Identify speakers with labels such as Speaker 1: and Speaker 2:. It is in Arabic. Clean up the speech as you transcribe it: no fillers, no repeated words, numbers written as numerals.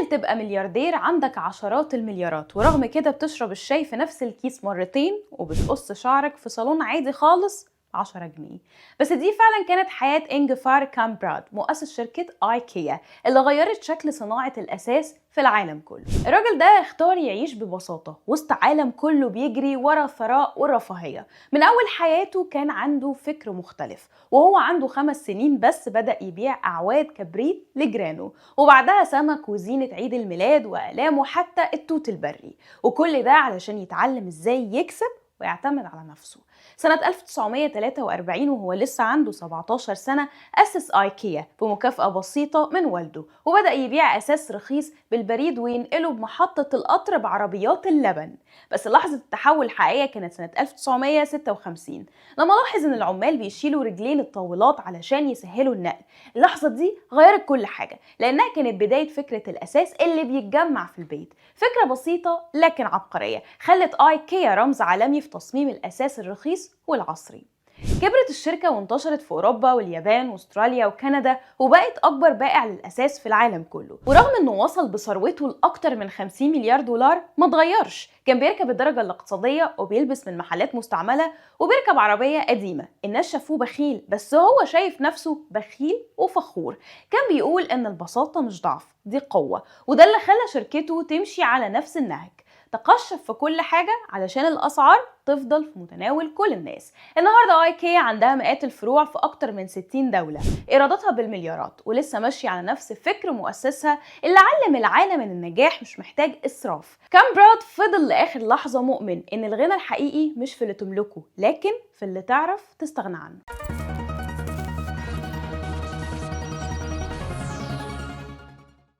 Speaker 1: تخيل تبقى ملياردير عندك عشرات المليارات ورغم كده بتشرب الشاي في نفس الكيس مرتين وبتقص شعرك في صالون عادي خالص 10 جنيه. بس دي فعلا كانت حياة إنجفار كامبراد مؤسس شركة آيكيا اللي غيرت شكل صناعة الأساس في العالم كله. الراجل ده اختار يعيش ببساطة وسط عالم كله بيجري ورا الثراء والرفاهية. من أول حياته كان عنده فكر مختلف، وهو عنده 5 سنين بس بدأ يبيع أعواد كبريت لجيرانه، وبعدها سمك وزينة عيد الميلاد وآلام وحتى التوت البري، وكل ده علشان يتعلم ازاي يكسب ويعتمد على نفسه. سنة 1943 وهو لسه عنده 17 سنة أسس آيكيا بمكافأة بسيطة من والده، وبدأ يبيع أساس رخيص بالبريد وينقله بمحطة القطر بعربيات اللبن. بس لحظة التحول الحقيقية كانت سنة 1956 لما لاحظ إن العمال بيشيلوا رجلين الطاولات علشان يسهلوا النقل. اللحظة دي غيرت كل حاجة لأنها كانت بداية فكرة الأساس اللي بيتجمع في البيت. فكرة بسيطة لكن عبقرية خلت آيكيا رمز عالمي في تصميم الأساس الرخيص والعصري. كبرت الشركة وانتشرت في أوروبا واليابان واستراليا وكندا وبقت أكبر بائع للأساس في العالم كله. ورغم أنه وصل بثروته لأكتر من 50 مليار دولار ما اتغيرش، كان بيركب الدرجة الاقتصادية وبيلبس من محلات مستعملة وبيركب عربية قديمة. الناس شافوه بخيل بس هو شايف نفسه بخيل وفخور. كان بيقول أن البساطة مش ضعف، دي قوة، وده اللي خلى شركته تمشي على نفس النهج. تقشف في كل حاجة علشان الأسعار تفضل في متناول كل الناس. النهاردة آيكيا عندها مئات الفروع في أكتر من 60 دولة، إيراداتها بالمليارات، ولسه ماشية على نفس فكر مؤسسها اللي علم العالم إن النجاح مش محتاج إسراف. كامبراد فضل لآخر لحظة مؤمن إن الغنى الحقيقي مش في اللي تملكه لكن في اللي تعرف تستغنى عنه.